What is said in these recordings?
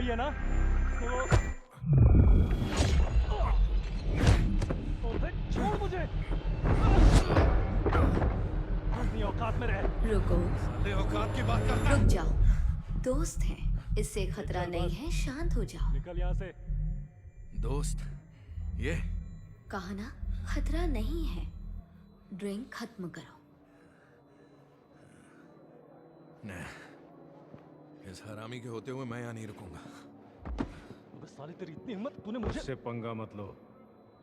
वही है ना? वो ओबे छोड़ मुझे। अपनी औकात में रह। रुको, साले औकात की बात करता रुक जाओ। दोस्त हैं, इससे खतरा निकल नहीं बस। है, शांत हो जाओ। निकल यहाँ से। दोस्त ये कहा ना, खतरा नहीं है। ड्रिंक खत्म करो। नहीं, इस हरामी के होते हुए मैं यहाँ नहीं रुकूंगा। अबे साली तेरी इतनी हिम्मत, तूने मुझे। उससे पंगा मत लो।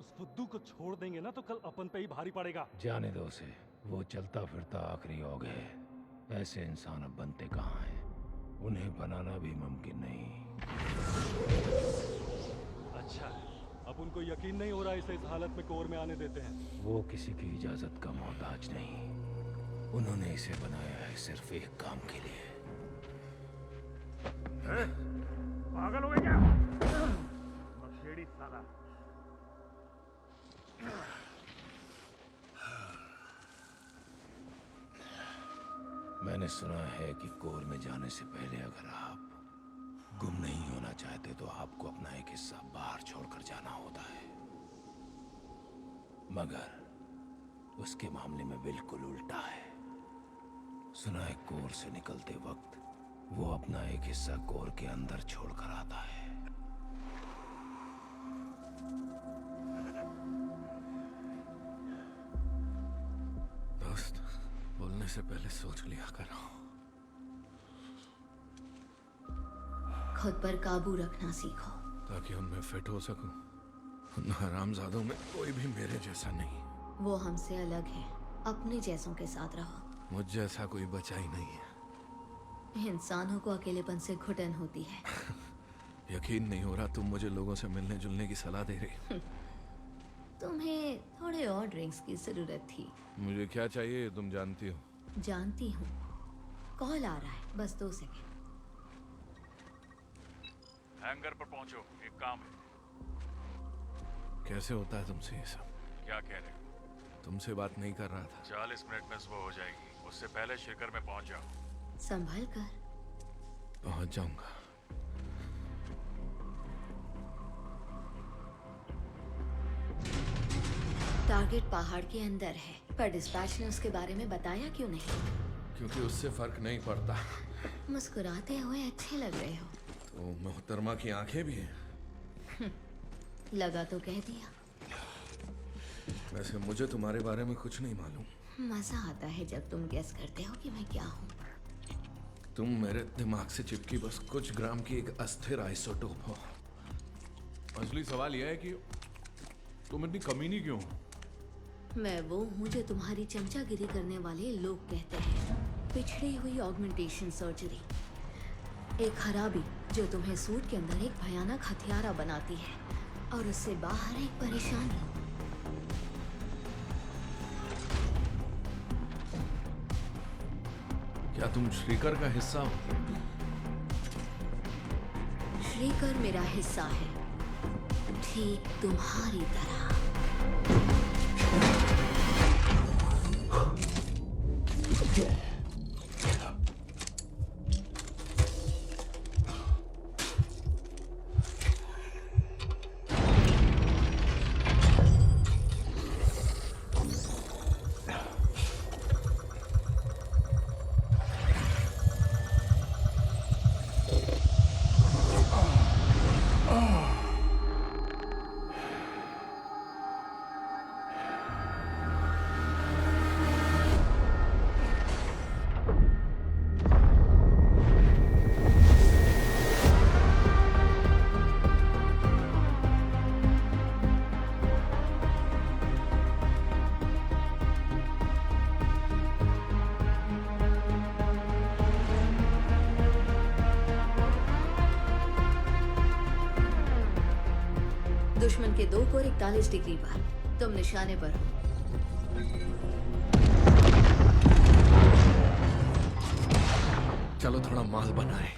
उस फुद्दू को छोड़ देंगे ना तो कल अपन पे ही भारी पड़ेगा। जाने दो उसे, वो चलता फिरता आखिरी योग है। ऐसे इंसान अब बनते कहाँ हैं? उन्हें बनाना भी मुमकिन नहीं। अच्छा, अब उनको यकीन नहीं हो रहा इसे इस हालत में कोर में आने देते हैं। वो किसी की इजाजत का मोहताज नहीं। उन्होंने इसे बनाया है सिर्फ एक काम के लिए। पागल हो गए क्या? मखेड़ी साला। मैंने सुना है कि कोर में जाने से पहले अगर आप गुम नहीं होना चाहते तो आपको अपना एक हिस्सा बाहर छोड़कर जाना होता है, मगर उसके मामले में बिल्कुल उल्टा है। सुना है कोर से निकलते वक्त वो अपना एक हिस्सा कोर के अंदर छोड़कर आता है। दोस्त, बोलने से पहले सोच लिया करो। खुद पर काबू रखना सीखो। ताकि उनमें फिट हो सकूं। उन हरामजादों में कोई भी मेरे जैसा नहीं। वो हमसे अलग है, अपने जैसों के साथ रहो। मुझ जैसा कोई बचा ही नहीं है। इंसानों को अकेलेपन से घुटन होती है। यकीन नहीं हो रहा तुम मुझे लोगों से मिलने जुलने की सलाह दे रही। तुम्हें थोड़े और ड्रिंक्स की जरूरत थी। मुझे क्या चाहिए ये तुम जानती हो। जानती हूँ। कॉल आ रहा है, बस 2 सेकंड। हैंगर पर पहुंचो, एक काम है। कैसे होता है तुमसे ये सब? क्या कह रहे हो? तुमसे बात नहीं कर रहा था। 40 मिनट में सुबह हो जाएगी, उससे पहले शिखर में पहुंच जाओ। संभल कर। पहुंच जाऊंगा। टारगेट पहाड़ के अंदर है, पर डिस्पैच ने उसके बारे में बताया क्यों नहीं? क्योंकि उससे फर्क नहीं पड़ता। मुस्कुराते हुए अच्छे लग रहे हो। तो मोहतरमा की आंखें भी हैं। लगा तो कह दिया। वैसे मुझे तुम्हारे बारे में कुछ नहीं मालूम। मजा आता है जब तुम गेस करते हो कि मैं क्या हूँ। तुम मेरे दिमाग से चिपकी बस कुछ ग्राम की एक अस्थिर आइसोटोप हो। असली सवाल यह है कि तुम इतनी कमीनी क्यों हो? मैं वो हूँ जो तुम्हारी चमचागिरी करने वाले लोग कहते हैं। पिछड़ी हुई ऑगमेंटेशन सर्जरी, एक खराबी जो तुम्हें सूट के अंदर एक भयानक हथियारा बनाती है और उससे बाहर एक परेशानी। क्या तुम श्रीकर का हिस्सा हो? श्रीकर मेरा हिस्सा है, ठीक तुम्हारी तरह। दुश्मन के 2 कोर 41 डिग्री पर। तुम निशाने पर हो। चलो थोड़ा माल बनाए।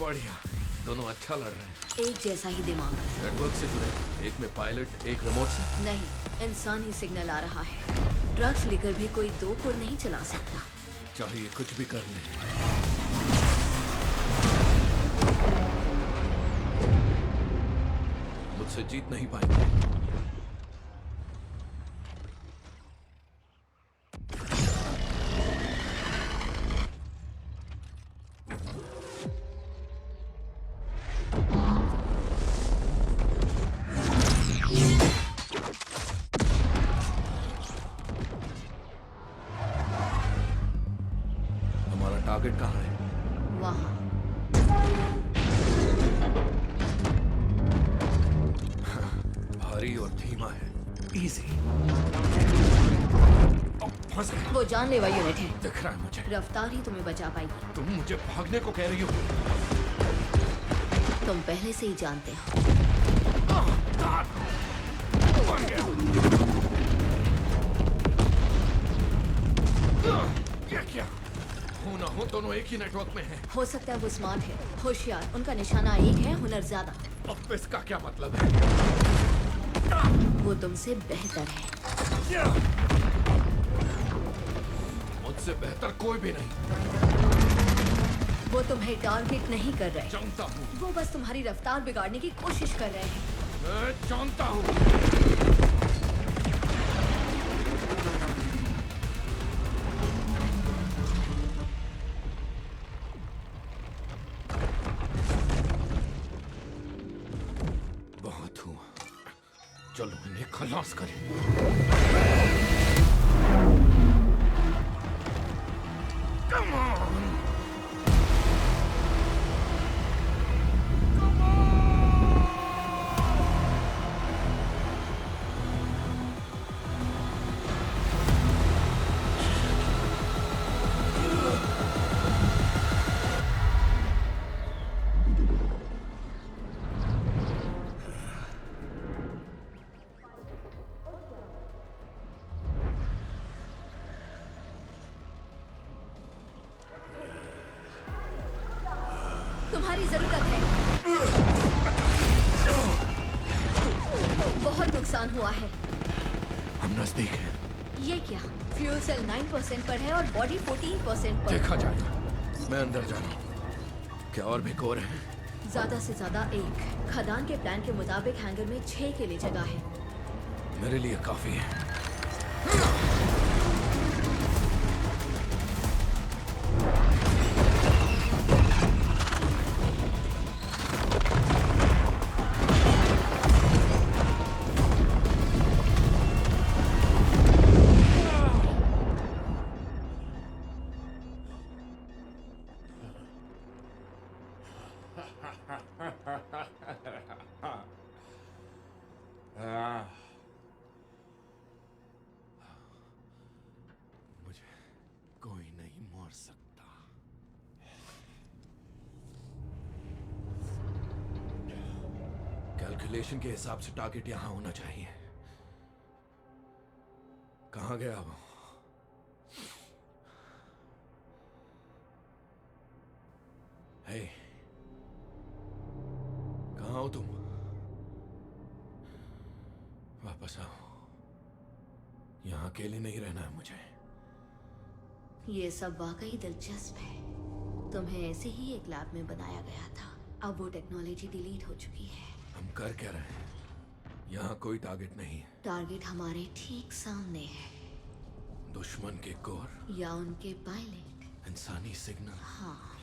बढ़िया, दोनों अच्छा लड़ रहे हैं। एक जैसा ही दिमाग। नेटवर्क से जुड़े, एक में पायलट, एक रिमोट से। नहीं, इंसानी सिग्नल आ रहा है। ड्रग्स लेकर भी कोई दो पुर नहीं चला सकता। चाहिए कुछ भी कर ले। मुझसे जीत नहीं पाएंगे। हमारा टारगेट कहाँ है? वहाँ। भारी और धीमा है। इजी। फंस गए। वो जानलेवा यूनिट है। दिख रहा है मुझे। रफ्तार ही तुम्हें बचा पाएगी। तुम मुझे भागने को कह रही हो? तुम पहले से ही जानते हो। मर गया। ये क्या? हो ना हो दोनों एक ही नेटवर्क में हैं। हो सकता है वो स्मार्ट है, होशियार। उनका निशाना एक है, हुनर ज्यादा। अब इसका क्या मतलब है? वो तुमसे बेहतर है। मुझसे बेहतर कोई भी नहीं। वो तुम्हें टारगेट नहीं कर रहे। जानता हूँ। वो बस तुम्हारी रफ्तार बिगाड़ने की कोशिश कर रहे हैं। मैं जानता हूँ। बहुत हुआ, चलो इन्हें खलास करें। Come on! तुम्हारी जरूरत है। बहुत नुकसान हुआ है। हम नजदीक हैं। ये क्या? फ्यूल सेल 9% पर है और बॉडी 14% पर। देखा जाएगा। मैं अंदर जा रहा हूँ। क्या और भी कोर हैं? ज्यादा से ज्यादा एक। खदान के प्लान के मुताबिक हैंगर में 6 के लिए जगह है। मेरे लिए काफी है। मुझे कोई नहीं मार सकता। कैलकुलेशन के हिसाब से टारगेट यहां होना चाहिए। कहां गया वो? हे, कहां हो तुम? वापस आओ। यहां अकेले नहीं रहना है मुझे। ये सब वाकई दिलचस्प है। तुम्हें ऐसे ही एक लैब में बनाया गया था। अब वो टेक्नोलॉजी डिलीट हो चुकी है। हम कर क्या रहे हैं? यहाँ कोई टारगेट नहीं है। टारगेट हमारे ठीक सामने है। दुश्मन के कोर या उनके पायलट। इंसानी सिग्नल। हाँ।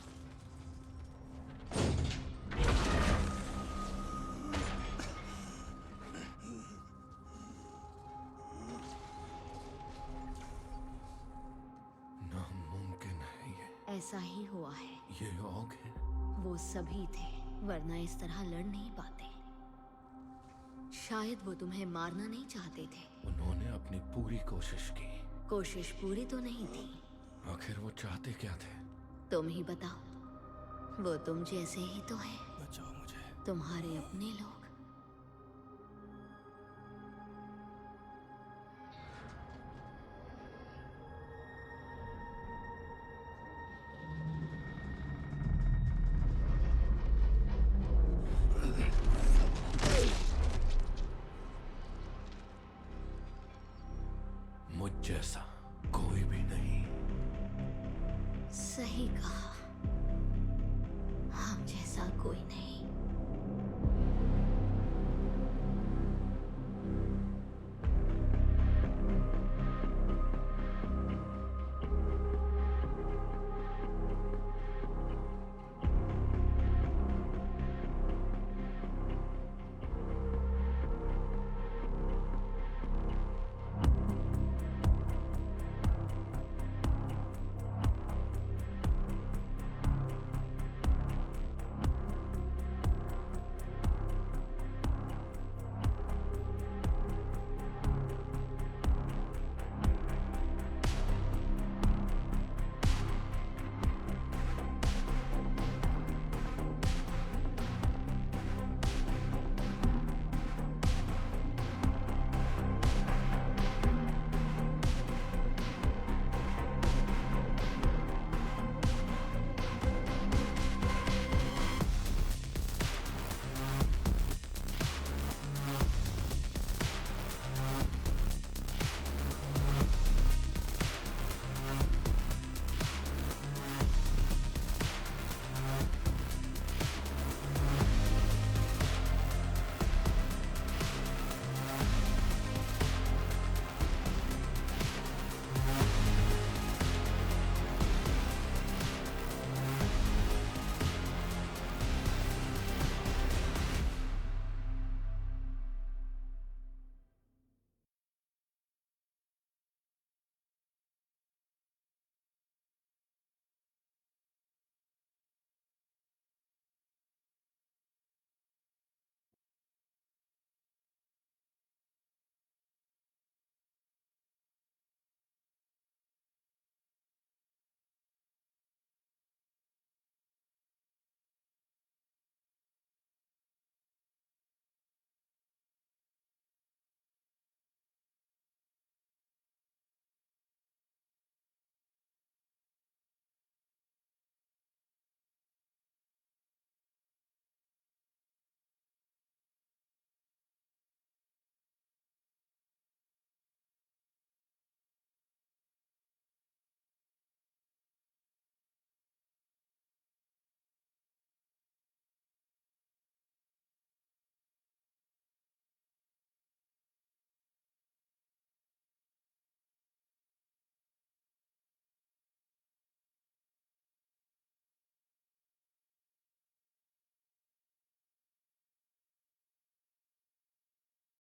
नामुमकिन है ये। ऐसा ही हुआ है। ये लोग हैं। वो सभी थे, वरना इस तरह लड़ नहीं पाते। शायद वो तुम्हें मारना नहीं चाहते थे। उन्होंने अपनी पूरी कोशिश की। कोशिश पूरी तो नहीं थी। आखिर वो चाहते क्या थे? तुम ही बताओ। वो तुम जैसे ही तो है। बचाओ मुझे। तुम्हारे अपने लोग। कोई नहीं।